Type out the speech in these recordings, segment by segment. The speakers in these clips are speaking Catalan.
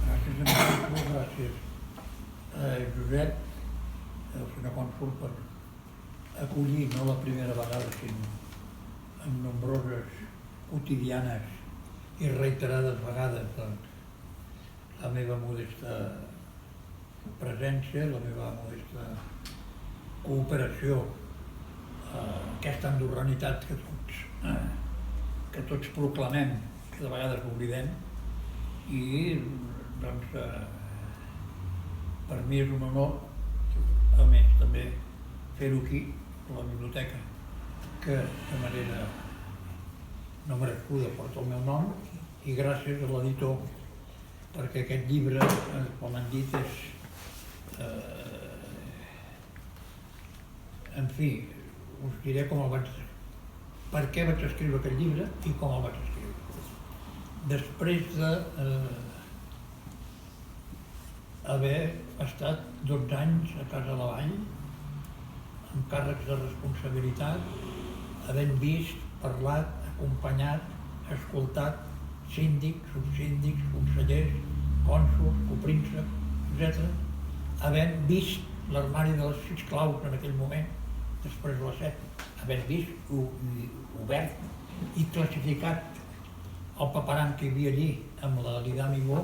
Gràcies a México, gràcies a Josep, el senyor cònsol, per acollir no la primera vegada, sinó en nombroses, quotidianes i reiterades vegades, doncs, la meva modesta presència, la meva modesta cooperació a aquesta andorranitat que tots proclamem, que de vegades oblidem, i doncs per mi és un honor, a més també fer-ho aquí, a la biblioteca, que de manera no merescuda porta el meu nom, i gràcies a l'editor, perquè aquest llibre, com han dit, és en fi, us diré com el vaig, per què vaig escriure aquest llibre i com el vaig escriure. Després d'haver estat 12 anys a Casa la Vall, amb càrrecs de responsabilitat, havent vist, parlat, acompanyat, escoltat síndics, subsíndics, consellers, cònsols, coprínceps, etc., havent vist l'armari de les 6 claus en aquell moment, després de les 7, havent vist obert i classificat el paperant que hi havia allí amb la Lida Amigó,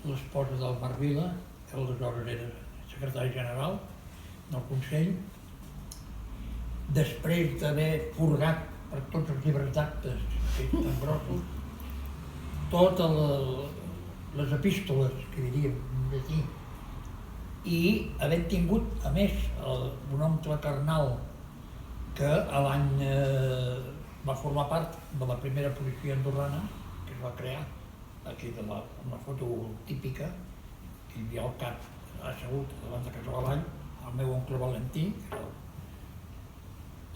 l'esposa del Marc Vila, que aleshores era secretari general del Consell, després d'haver purgat per tots els llibres d'actes tan grossos, totes les epístoles, que diríem d'aquí, i havent tingut, a més, un oncle carnal que l'any va formar part de la primera policia andorrana que es va crear, aquí amb la foto típica, que hi havia al cap assegut davant de Casa la Vall, el meu oncle Valentí, que era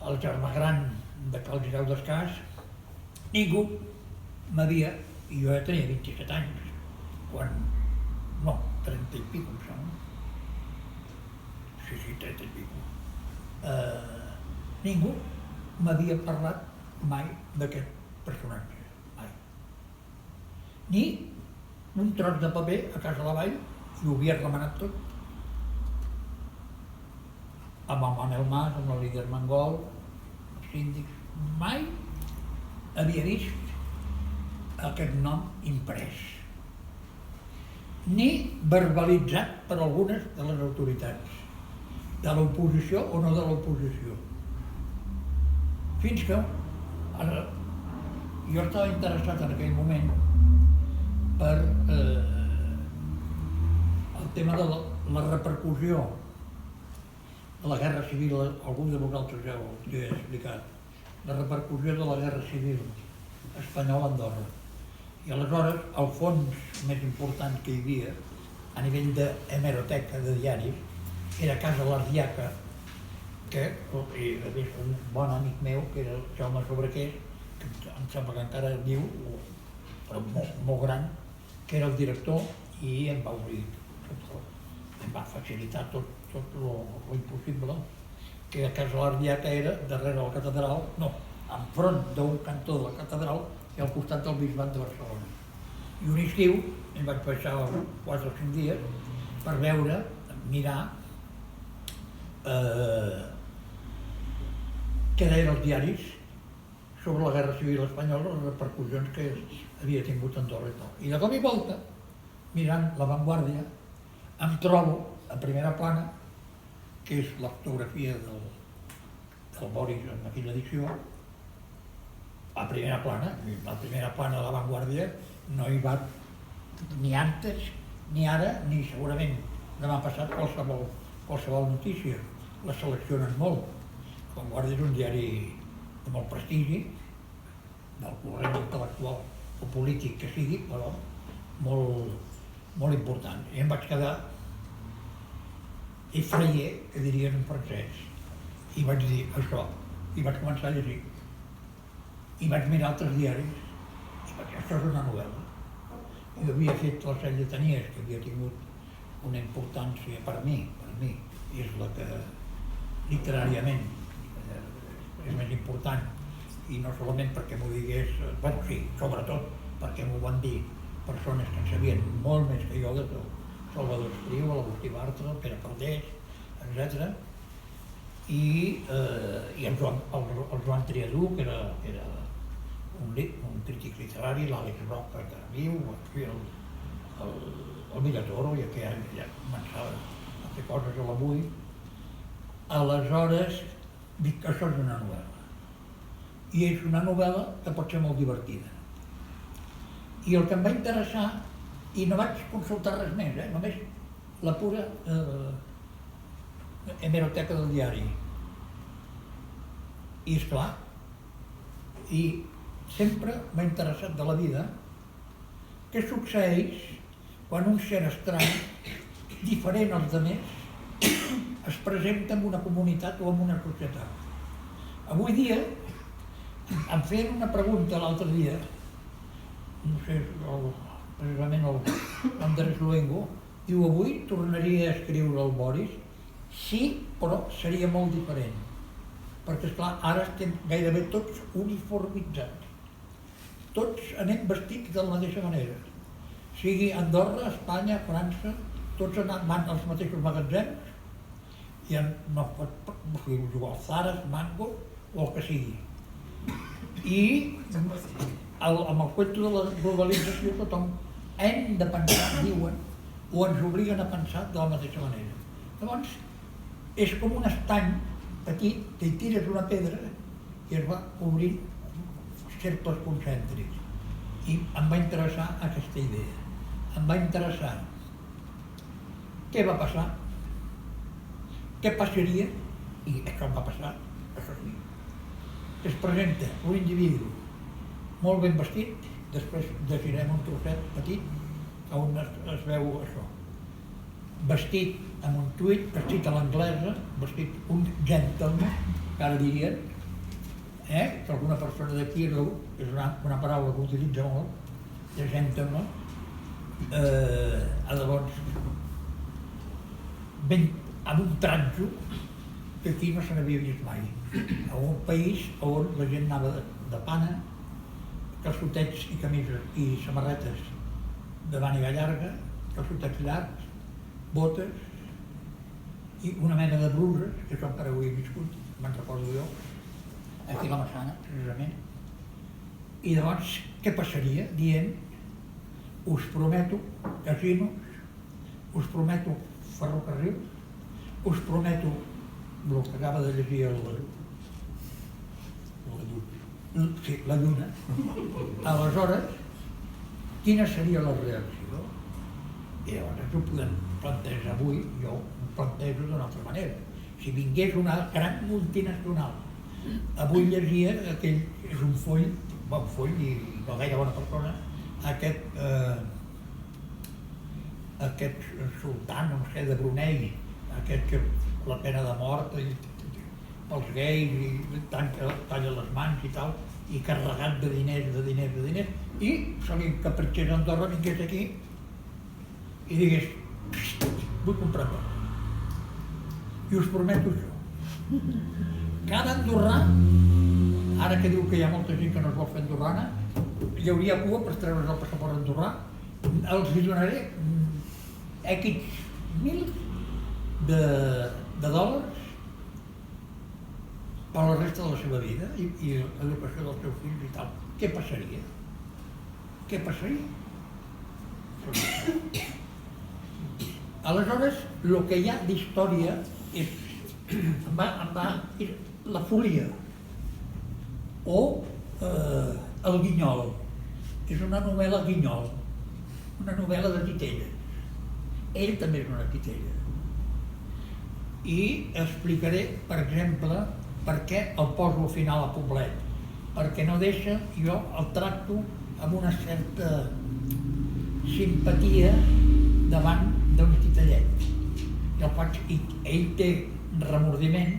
el germà gran de Cal Girau d'Escàs. Ningú m'havia, i jo ja tenia 27 anys, quan, no, 30 i pico, em sembla. Sí, 30 i pico. Ningú m'havia parlat mai d'aquest personatge, mai. Ni un tros de paper a Casa la Vall, i ho havia remenat tot. Amb el Manel Mas, amb el líder mongol, els síndics, mai havia vist aquest nom imprès, ni verbalitzat per algunes de les autoritats, de l'oposició o no de l'oposició. Fins que jo estava interessat en aquell moment per el tema de la repercussió de la Guerra Civil, algú de vosaltres ja ho he explicat, la repercussió de la Guerra Civil espanyola a Andorra. I aleshores el fons més important que hi havia a nivell d'hemeroteca, de diaris, era Casa l'Ardiaca, que era un bon amic meu, que era el Jaume Sobrequés, que em sembla que encara viu, però molt gran, que era el director, i em va obrir em va facilitar tot l'impossible, que a Casa l'Ardiaca era darrere la catedral, no, enfront d'un cantó de la catedral i al costat del Bisbat de Barcelona. I un estiu em vaig passar 4 o 5 dies per veure, mirar què deien els diaris sobre la Guerra Civil espanyola, les repercussions que havia tingut Andorra i tot. I de cop i volta, mirant La Vanguardia, em trobo a primera plana, que és la fotografia del Boris en aquella edició, a primera plana de La Vanguardia no hi va ni antes, ni ara, ni segurament demà passat qualsevol notícia. La seleccionen molt. La Vanguardia és un diari de molt prestigi, del corrent intel·lectual o polític que sigui, però molt important. I em vaig quedar effrayé, que dirien en francès, i vaig dir això, i vaig començar a llegir. I vaig mirar altres diaris, i vaig dir, això és una novel·la. Jo havia fet Les 7 lletanies, que havia tingut una importància per mi, és la que literàriament és més important, i no solament perquè m'ho digués, bueno, sí, sobretot perquè m'ho van dir persones que en sabien molt més que jo de tot. Salvador Espriu, l'Agustí Bartra, el Pere Caldés, etc. I el Joan Triadú, que era un crític literari, l'Àlex Roca, que era viu, el Villatoro, que ja començava a fer coses a l'avui. Aleshores, dic que això és una novel·la. I és una novel·la que pot ser molt divertida. I el que em va interessar, i no vaig consultar res més, només la pura hemeroteca del diari. I esclar, i sempre m'ha interessat de la vida què succeeix quan un ser estrany, diferent als altres, es presenta en una comunitat o en una societat. Avui dia, em feien una pregunta l'altre dia, no sé, precisament l'Andrés Luengo, diu, avui tornaria a escriure el Boris? Sí, però seria molt diferent. Perquè, esclar, ara estem gairebé tots uniformitzats. Tots anem vestits de la mateixa manera. Sigui Andorra, Espanya, França, tots van als mateixos magatzems, i no pot jugar als Zares, Mango, o el que sigui. I amb el cuento de la globalització tothom hem de pensar, diuen, o ens obliguen a pensar de la mateixa manera. Llavors, és com un estany petit, que hi tires una pedra i es va obrint cercles concèntrics. I em va interessar aquesta idea. Em va interessar què va passar, què passaria, i això va passar, això sí. Es presenta un individu molt ben vestit, després llegirem un trosset petit on es veu això. Vestit amb un tuit, vestit a l'anglesa, vestit un gentleman, que ara dirien, que alguna persona d'aquí és una paraula que utilitza molt, de gentleman, llavors, amb un tratjo que aquí no se n'havia vist mai. A un país on la gent anava de pana, calçotets i camises i samarretes de màniga llarga, calçotets llargs, botes i una mena de bruses, que això encara ho he viscut, me'n recordo jo, aquí a la Massana, precisament. I llavors, què passaria? Dient, us prometo casinos, us prometo ferrocarrils, us prometo el que acaba de llegir la Lluna. Aleshores, quina seria la reacció? I llavors ho podem plantejar avui, jo ho plantejo d'una altra manera. Si vingués una gran multinacional, avui llegia aquell, és un foll, bon foll i no gaire bona persona, aquest sultà, no sé, de Brunei, aquest que la pena de mort pels gais i talla les mans i tal, i carregat de diners, i se li encapritxés a Andorra, vingués aquí i digués, vull comprar tot. I us prometo això. Cada andorrà, ara que diu que hi ha molta gent que no es vol fer andorrana, hi hauria cua per treure's el passaport andorrà, els hi donaré X mils de dòlars per la resta de la seva vida i l'educació dels seus fills i tal. Què passaria? Què passaria? Aleshores, el que hi ha d'història és la folia o el guinyol. És una novel·la guinyol, una novel·la de titella. Ell també és una titella. I explicaré, per exemple, per què el poso al final a Poblet. Perquè no deixa, jo el tracto amb una certa simpatia davant d'un titellet. I ell té remordiment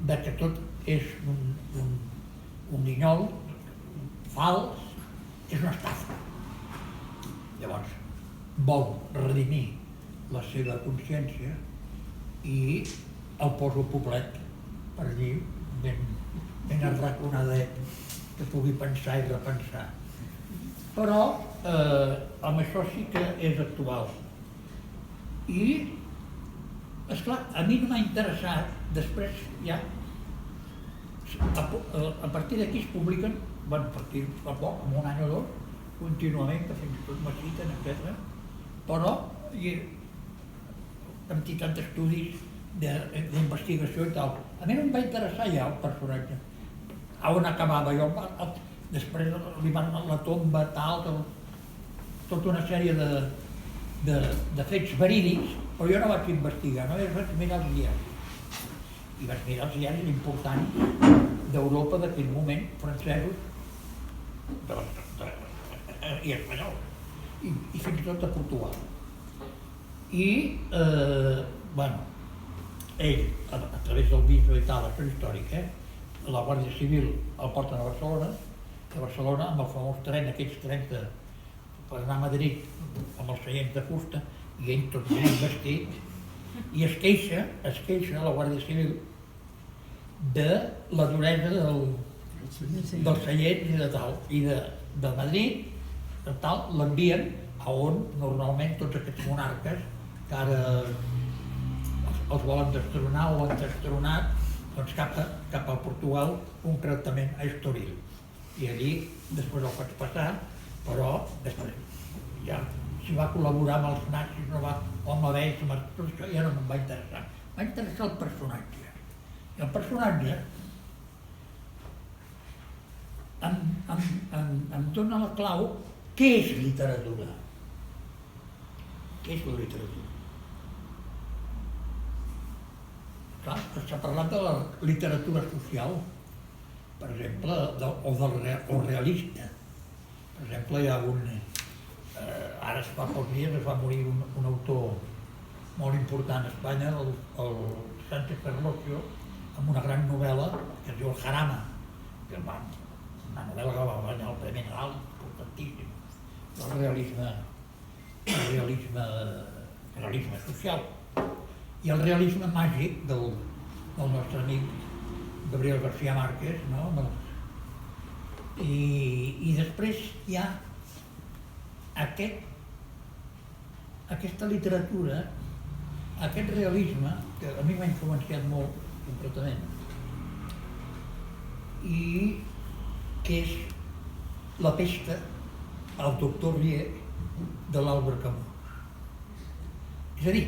de que tot és un guinyol fals, és una estafa. Llavors, vol redimir la seva consciència i el poso al Poblet per allí ben arraconadet, que pugui pensar i repensar. Però amb això sí que és actual. I, esclar, a mi no m'ha interessat, després ja, a partir d'aquí es publiquen, a partir fa poc, en un any o dos, contínuament, que fins i tot me citen, etc. Però quantitat d'estudis, d'investigació i tal. A mi no em va interessar ja el personatge. A on acabava jo, després li van a la tomba, tal, tota una sèrie de fets verídics, però jo no vaig investigar, no? Jo vaig mirar els diaris. I vaig mirar els diaris importants d'Europa d'aquell moment, francesos i espanyols, i fins i tot de Portugal. I, bueno, ell, a través del bisbe i tal, això és històric, la Guàrdia Civil el porten a Barcelona, amb el famós tren, aquells trens per anar a Madrid, amb els seients de fusta, i ell tot ben vestit, i es queixa la Guàrdia Civil de la duresa dels seients i de tal, i de Madrid, de tal, l'envien a on normalment tots aquests monarques que ara els volen destronar o han destronat, doncs cap a Portugal, concretament a Estoril. I allí després el faig passar, però després ja si va col·laborar amb els nazis, no va, o amb la Weissman, tot això ja no em va interessar. Va interessar el personatge. I el personatge em dona la clau què és literatura. Què és la literatura? Clar, s'ha parlat de la literatura social, per exemple, o realista. Per exemple, hi ha ara fa pocs dies es va morir un autor molt important a Espanya, el Sánchez Ferlosio, amb una gran novel·la que es diu El Jarama, que és una novel·la que va guanyar el Premi Nadal, importantíssim, el realisme social i el realisme màgic del nostre amic Gabriel García Márquez, no? I després hi ha aquesta literatura, aquest realisme, que a mi m'ha influenciat molt, completament, i que és La pesta, el doctor Rier, de l'Àlvar Camus. És a dir,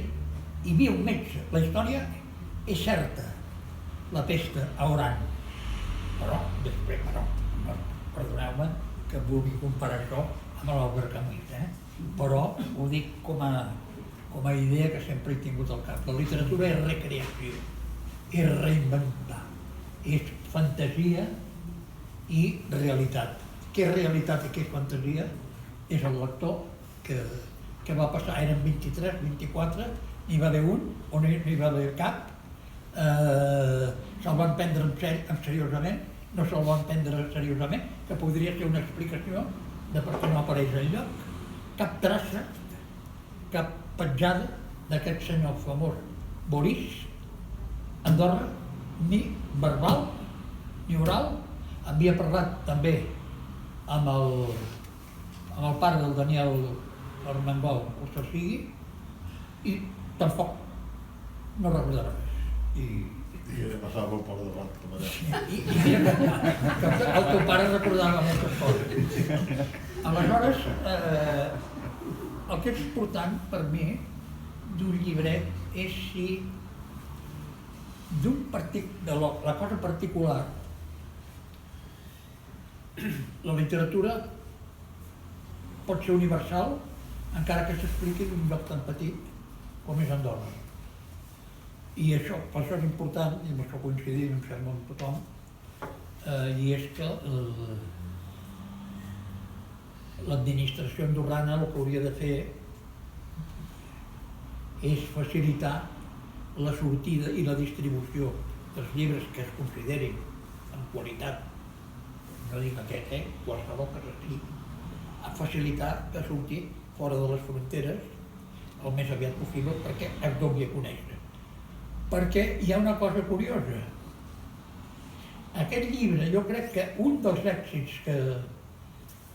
hi havia un metge, la història és certa, La pesta a Oran, però després, perdoneu-me que vulgui comparar això amb l'Àlvar Camus, però ho dic com a idea que sempre he tingut al cap. La literatura és recreació, és reinventar, és fantasia i realitat. Què és realitat i què és fantasia? És el lector que va passar, eren 23, 24, n'hi va haver un o no n'hi va haver cap, se'l van prendre seriosament, no se'l van prendre seriosament, que podria ser una explicació de per què no apareix enlloc. Cap traça, cap petjada d'aquest senyor famós Boris Andorra, ni verbal ni oral. Havia parlat també amb el pare del Daniel Armengol, o sigui, i tampoc no recordava res. I passava pel pare davant, com allà. I mira que el teu pare recordava moltes coses. Aleshores, el que és important per mi d'un llibret és si de la cosa particular, la literatura pot ser universal encara que s'expliqui d'un lloc tan petit com és Andorra. I això, per això és important, i amb això coincidim, em sembla, amb tothom, i és que l'administració andorrana el que hauria de fer és facilitar la sortida i la distribució dels llibres que es considerin amb qualitat, no dic aquest, qualsevol que s'estigui, a facilitar que surti fora de les fronteres el més aviat possible perquè es doni a conèixer. Perquè hi ha una cosa curiosa. Aquest llibre, jo crec que un dels èxits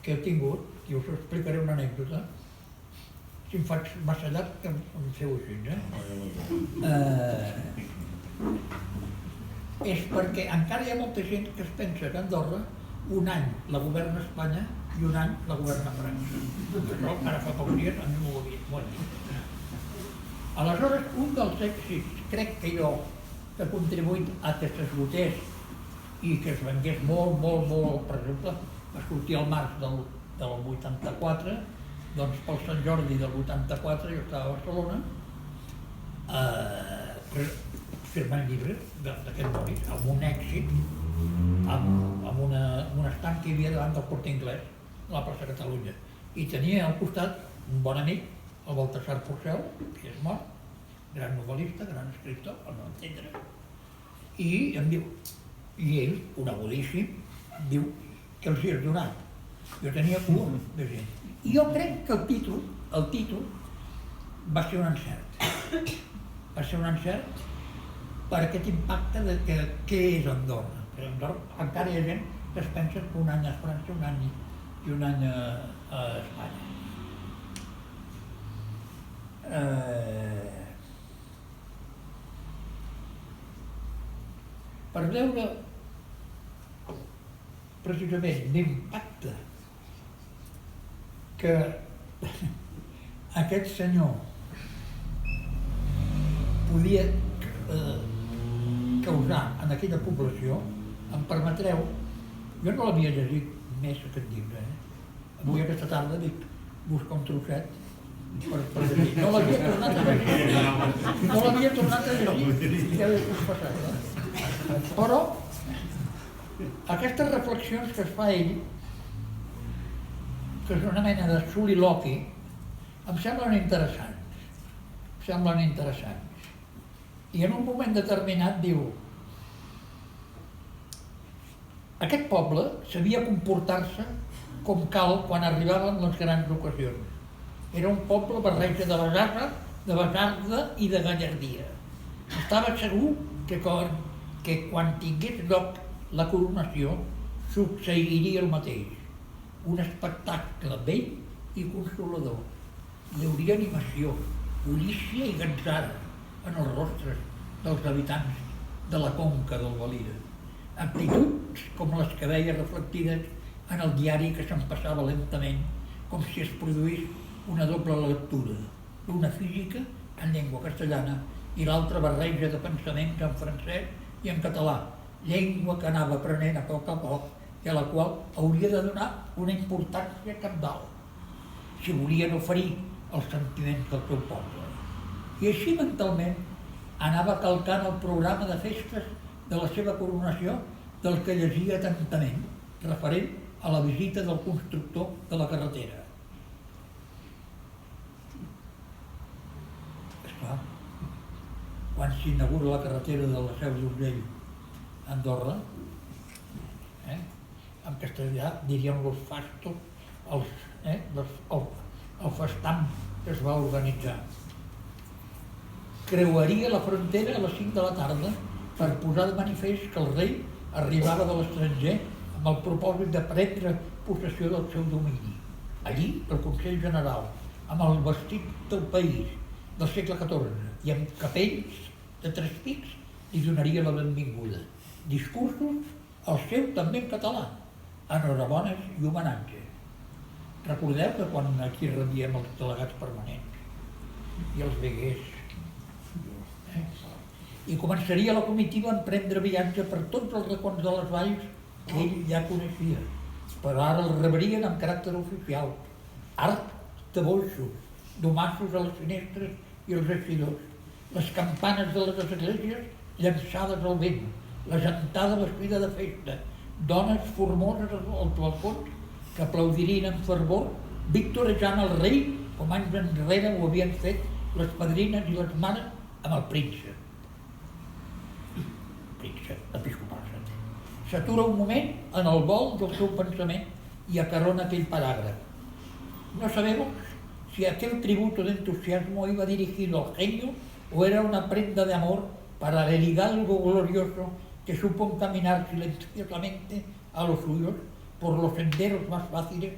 que he tingut, i us explicaré una anècdota, si em faig massa llarg que em feu així, és perquè encara hi ha molta gent que es pensa que Andorra un any la governa Espanya i un any la governa França. Això ara fa pocs dies a mi m'ho havia dit. Aleshores, un dels èxits, crec que jo, que ha contribuït a que s'esgotés i que es vengués molt, per exemple, va sortir al març del 84, doncs pel Sant Jordi del 84 jo estava a Barcelona firmant llibres d'aquest Boris, amb un èxit, amb un estanc que hi havia davant del Corte Inglés, a la plaça Catalunya. I tenia al costat un bon amic, el Baltasar Porcel, que és mort, gran novel·lista, gran escriptor, al meu entendre, i em diu, i ell, conegudíssim, diu que els hi has donat. Jo tenia cua de gent. I jo crec que el títol va ser un encert. Va ser un encert per aquest impacte de què és Andorra. Perquè Andorra encara hi ha gent que es pensa que un any a França i un any a Espanya. Per veure precisament l'impacte que aquest senyor podia causar en aquella població, em permetreu, jo no l'havia llegit més aquest llibre, avui aquesta tarda dic, busca un trosset per llegir. No l'havia tornat a llegir, ja ho he passat, però aquestes reflexions que es fa ell, que és una mena de soliloqui, em semblen interessants. I en un moment determinat diu: aquest poble sabia comportar-se com cal quan arribaven les grans ocasions. Era un poble barreja de basarda i de gallardia. Estava segur que quan tingués lloc la coronació succeiria el mateix. Un espectacle bell i consolador. Hi hauria animació, bulícia i gatzara en els rostres dels habitants de la conca del Valira. Actituds com les que veia reflectides en el diari que se'm passava lentament, com si es produís una doble lectura, l'una física en llengua castellana i l'altra barreja de pensaments en francès i en català, llengua que anava aprenent a poc i a la qual hauria de donar una importància cabdal, si volien oferir els sentiments del seu poble. I així mentalment anava calcant el programa de festes de la seva coronació del que llegia atentament, referent a la visita del constructor de la carretera. Esclar, quan s'inaugura la carretera de la Seu d'Urgell a Andorra, en castellà diríem los fastos, el festam que es va organitzar. Creuaria la frontera a les 5 de la tarda per posar de manifest que el rei arribava de l'estranger amb el propòsit de prendre possessió del seu domini. Allí, el Consell General, amb el vestit del país del segle XIV i amb capells de 3 pics, li donaria la benvinguda. Discursos, el seu també en català, enhorabones i homenatges. Recordeu que quan aquí rebíem els delegats permanents i els veguers, i començaria la comitiva a emprendre viatge per tots els racons de les valls que ell ja coneixia, però ara el rebrien amb caràcter oficial, art de boixos, domassos a les finestres i els eixidors, les campanes de les esglésies llançades al vent, la gentada vestida de festa, dones formoses als balcons que aplaudirien amb fervor, victorejant el rei com anys enrere ho havien fet les padrines i les mares amb el príncep episcopal. S'atura un moment en el vol del seu pensament y acarrona aquel parágrafo. No sabemos si aquel tributo de entusiasmo iba dirigido al genio o era una prenda de amor para el hidalgo glorioso que supo encaminar silenciosamente a los suyos por los senderos más fáciles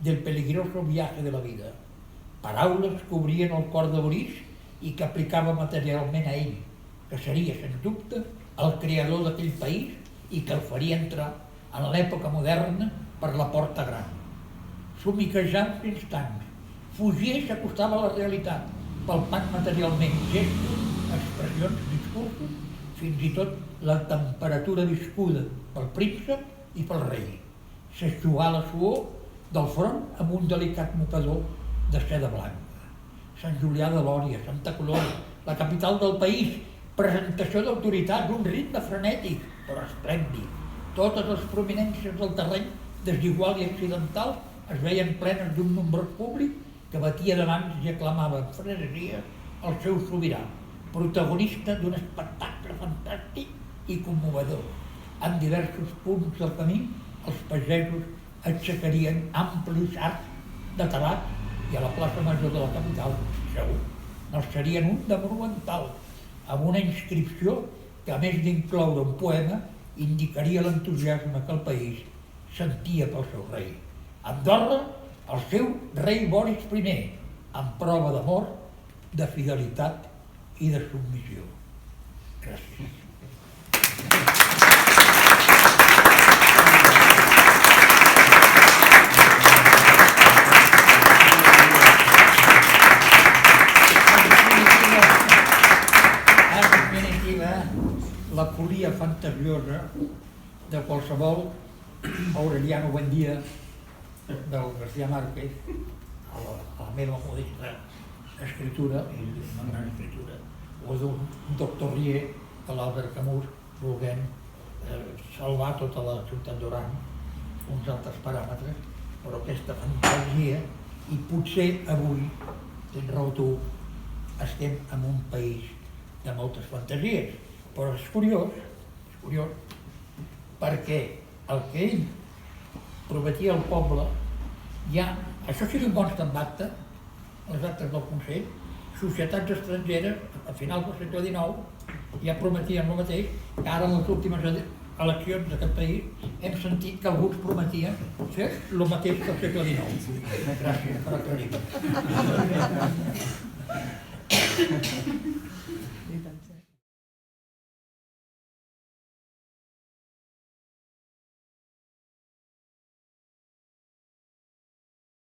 del peligroso viaje de la vida. Paraules que obrien el cor de Borís i que aplicava materialment a ell, que seria, sens dubte, el creador d'aquell país i que el faria entrar en l'època moderna per la porta gran. Somiquejant instants, fugia i s'acostava a la realitat, palpant materialment gestos, expressions, discursos, fins i tot la temperatura viscuda pel príncep i pel rei. S'eixugà la suor del front amb un delicat mocador de seda blanca. Sant Julià de Lòria, Santa Coloma, la capital del país, presentació d'autoritat, un ritme frenètic, però esplèndid. Totes les prominències del terreny, desigual i accidental, es veien plenes d'un nombrós públic que batia de mans i aclamava amb frenesia el seu sobirà, protagonista d'un espectacle fantàstic i commovedor. En diversos punts del camí, els pagesos aixecarien amplis arcs de tabac i a la plaça major de la capital, segur, n'alçarien un de monumental, amb una inscripció que, a més d'incloure un poema, indicaria l'entusiasme que el país sentia pel seu rei. Andorra, el seu rei Boris I, en prova d'amor, de fidelitat i de submissió. Gràcies. La folia fantasiosa de qualsevol Aureliano Buendía del García Márquez a la meva modesta escritura, i una gran escritura, o d'un doctor Rier de l'Albert Camus volent salvar tota la ciutat d'Oran, uns altres paràmetres, però aquesta fantasia, i potser avui, tens raó tu, estem en un país de moltes fantasies, però és curiós, perquè el que ell prometia al poble, ja, això seria un bon d'acte, les actes del Consell, societats estrangeres, a finals del segle XIX, ja prometien el mateix, que ara en les últimes eleccions d'aquest país hem sentit que alguns prometien fer el mateix que el segle XIX. Gràcies per aclarir-ho.